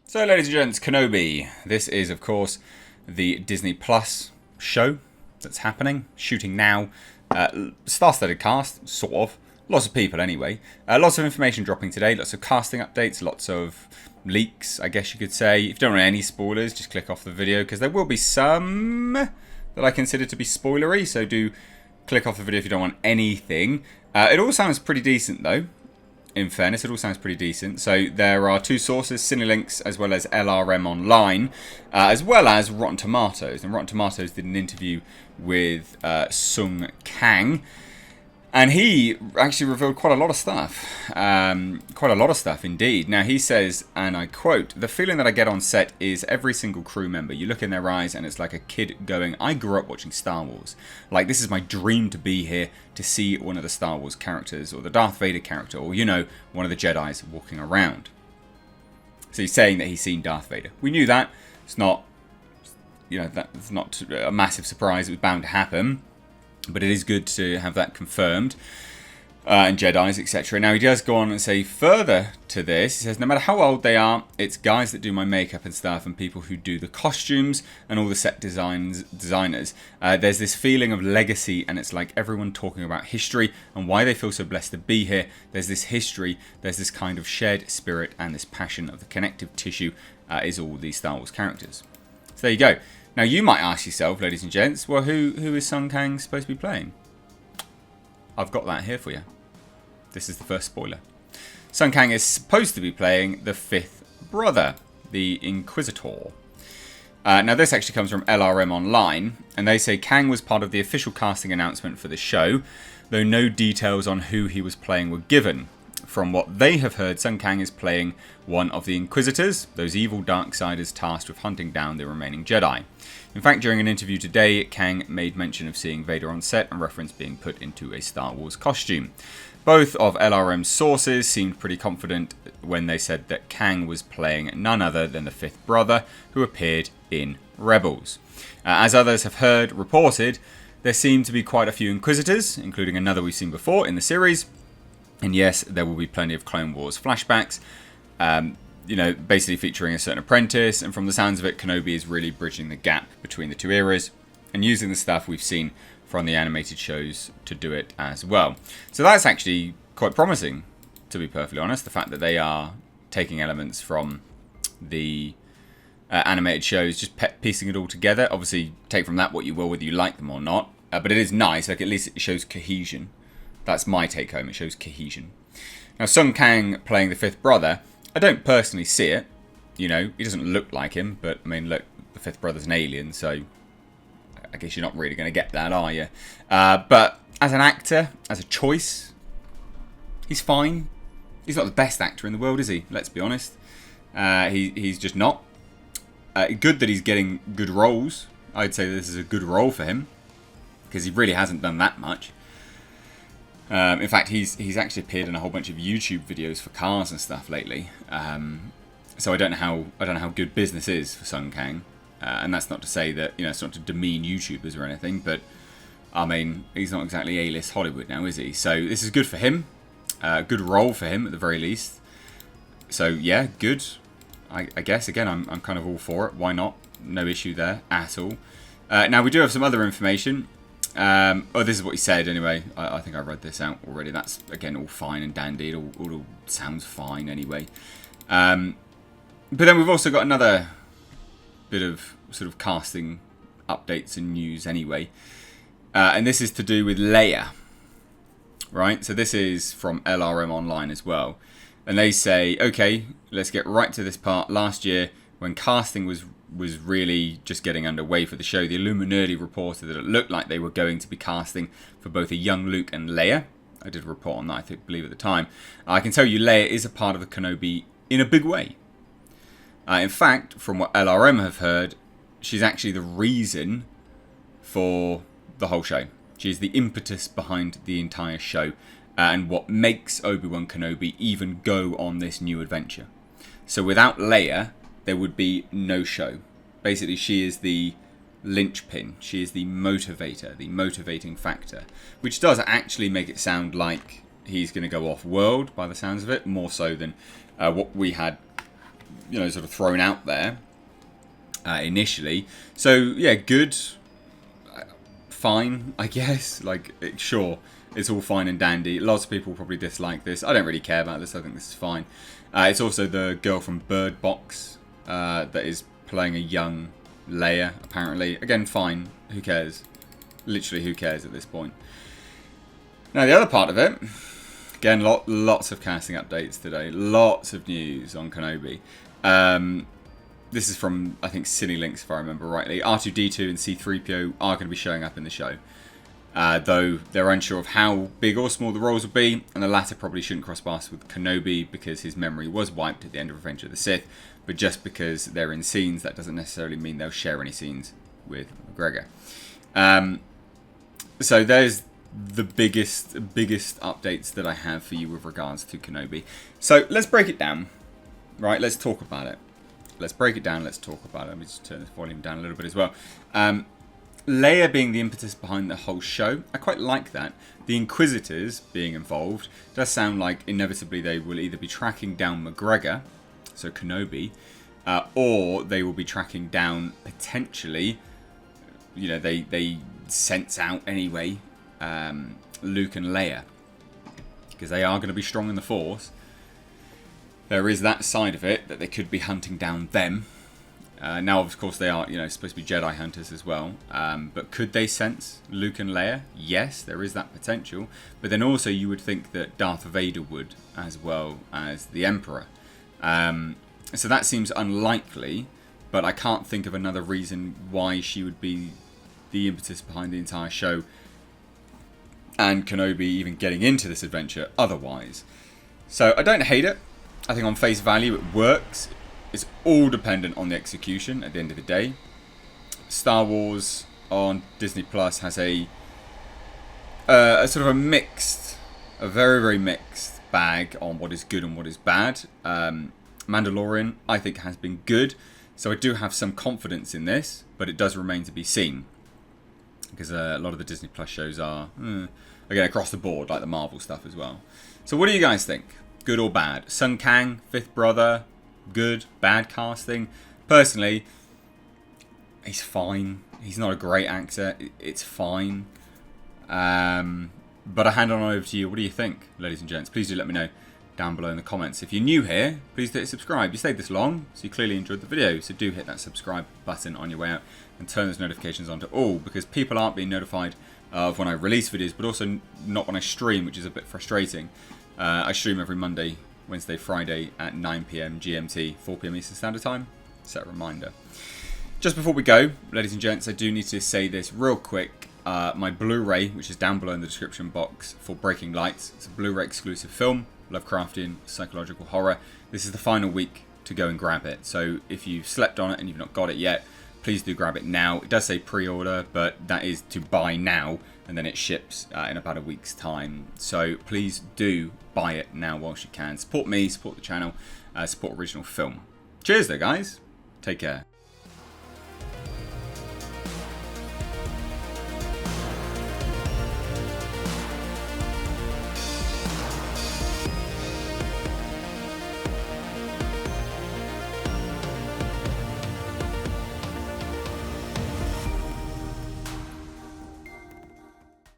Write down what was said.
So, ladies and gents, Kenobi. This is, of course, the Disney Plus show that's happening, shooting now. Star-studded cast, sort of. Lots of people, anyway. Lots of information dropping today. Lots of casting updates. Lots of leaks, I guess you could say. If you don't want any spoilers, just click off the video, because there will be some that I consider to be spoilery. So do click off the video if you don't want anything. It all sounds pretty decent, though. In fairness, it all sounds pretty decent. So there are two sources, Cinelinx as well as LRM Online, as well as Rotten Tomatoes. And Rotten Tomatoes did an interview with Kang. And he actually revealed quite a lot of stuff. Quite a lot of stuff indeed. Now he says, and I quote, "The feeling that I get on set is every single crew member. You look in their eyes and it's like a kid going, I grew up watching Star Wars. Like, this is my dream to be here to see one of the Star Wars characters, or the Darth Vader character, or, you know, one of the Jedis walking around." So he's saying that he's seen Darth Vader. We knew that. It's not, you know, that's not a massive surprise. It was bound to happen. But it is good to have that confirmed. And Jedis, etc. Now, he does go on and say further to this. He says, no matter how old they are, it's guys that do my makeup and stuff, and people who do the costumes and all the set designers. There's this feeling of legacy, and it's like everyone talking about history and why they feel so blessed to be here. There's this history, there's this kind of shared spirit, and this passion of the connective tissue is all these Star Wars characters. So there you go. Now, you might ask yourself, ladies and gents, well, who is Kang supposed to be playing? I've got that here for you. This is the first spoiler. Kang is supposed to be playing the fifth brother, the Inquisitor. Now, this actually comes from LRM Online, and they say Kang was part of the official casting announcement for the show, though no details on who he was playing were given. From what they have heard, Kang is playing one of the Inquisitors, those evil Darksiders tasked with hunting down the remaining Jedi. In fact, during an interview today, Kang made mention of seeing Vader on set and reference being put into a Star Wars costume. Both of LRM's sources seemed pretty confident when they said that Kang was playing none other than the fifth brother who appeared in Rebels. As others have reported, there seem to be quite a few Inquisitors, including another we've seen before in the series. And yes, there will be plenty of Clone Wars flashbacks, you know, basically featuring a certain apprentice. And from the sounds of it, Kenobi is really bridging the gap between the two eras and using the stuff we've seen from the animated shows to do it as well. So that's actually quite promising, to be perfectly honest. The fact that they are taking elements from the animated shows, just piecing it all together. Obviously, take from that what you will, whether you like them or not. But it is nice. Like, at least it shows cohesion. That's my take home. It shows cohesion. Now, Kang playing the fifth brother, I don't personally see it. You know, he doesn't look like him, but I mean, look, the fifth brother's an alien, so I guess you're not really going to get that, are you? But as an actor, as a choice, he's fine. He's not the best actor in the world, is he? Let's be honest. He's just not. Good that he's getting good roles. I'd say this is a good role for him, because he really hasn't done that much. In fact, he's actually appeared in a whole bunch of YouTube videos for cars and stuff lately. So I don't know how good business is for Kang, and that's not to say that, you know, it's not to demean YouTubers or anything, but I mean, he's not exactly A-list Hollywood now, is he? So this is good for him, good role for him at the very least. So yeah, good. I guess again, I'm kind of all for it. Why not? No issue there at all. Now we do have some other information. This is what he said anyway. I think I read this out already. That's, again, all fine and dandy. It all sounds fine anyway. But then we've also got another bit of sort of casting updates and news anyway. And this is to do with Leia. Right? So this is from LRM Online as well. And they say, okay, let's get right to this part. Last year, when casting was really just getting underway for the show, the Illuminati reported that it looked like they were going to be casting for both a young Luke and Leia. I did a report on that, I believe, at the time. I can tell you Leia is a part of the Kenobi in a big way. In fact, from what LRM have heard, she's actually the reason for the whole show. She's the impetus behind the entire show, and what makes Obi-Wan Kenobi even go on this new adventure. So without Leia, there would be no show. Basically, she is the linchpin. She is the motivator, the motivating factor, which does actually make it sound like he's going to go off-world by the sounds of it, more so than what we had you know, sort of thrown out there initially. So yeah, good, fine, I guess. Like, sure, it's all fine and dandy. Lots of people probably dislike this. I don't really care about this. I think this is fine. It's also the girl from Bird Box that is playing a young Leia, apparently. Again, fine. Who cares? Literally, who cares at this point? Now, the other part of it, again, lots of casting updates today. Lots of news on Kenobi. This is from, I think, CineLinks, if I remember rightly. R2-D2 and C-3PO are going to be showing up in the show. Though they're unsure of how big or small the roles will be, and the latter probably shouldn't cross paths with Kenobi because his memory was wiped at the end of Revenge of the Sith. But just because they're in scenes, that doesn't necessarily mean they'll share any scenes with McGregor. So there's the biggest updates that I have for you with regards to Kenobi. So let's break it down. Right, let's talk about it. Let's break it down, let's talk about it. Let me just turn this volume down a little bit as well. Leia being the impetus behind the whole show, I quite like that. The Inquisitors being involved does sound like inevitably they will either be tracking down McGregor, so Kenobi, or they will be tracking down potentially, you know, they sense out anyway, Luke and Leia, because they are going to be strong in the Force. There is that side of it, that they could be hunting down them. Now, of course, they are, you know, supposed to be Jedi hunters as well. But could they sense Luke and Leia? Yes, there is that potential. But then also you would think that Darth Vader would, as well as the Emperor. So that seems unlikely, but I can't think of another reason why she would be the impetus behind the entire show and Kenobi even getting into this adventure otherwise. So I don't hate it. I think on face value it works. It's all dependent on the execution at the end of the day. Star Wars on Disney Plus has a sort of a very, very mixed bag on what is good and what is bad. Mandalorian, I think, has been good. So I do have some confidence in this, but it does remain to be seen. Because a lot of the Disney Plus shows are, again, across the board, like the Marvel stuff as well. So what do you guys think? Good or bad? Sun Kang, fifth brother, good, bad casting? Personally, he's fine. He's not a great actor. It's fine. But I hand on over to you. What do you think, ladies and gents? Please do let me know down below in the comments. If you're new here, please hit subscribe. You stayed this long, so you clearly enjoyed the video. So do hit that subscribe button on your way out and turn those notifications on to all, because people aren't being notified of when I release videos, but also not when I stream, which is a bit frustrating. I stream every Monday, Wednesday, Friday at 9 PM GMT, 4 PM Eastern Standard Time. Set a reminder. Just before we go, ladies and gents, I do need to say this real quick. My Blu-ray, which is down below in the description box, for Breaking Lights. It's a Blu-ray exclusive film, Lovecraftian psychological horror. This is the final week to go and grab it. So if you've slept on it and you've not got it yet, please do grab it now. It does say pre-order, but that is to buy now, and then it ships in about a week's time. So please do buy it now whilst you can. Support me, support the channel, support original film. Cheers though, guys. Take care.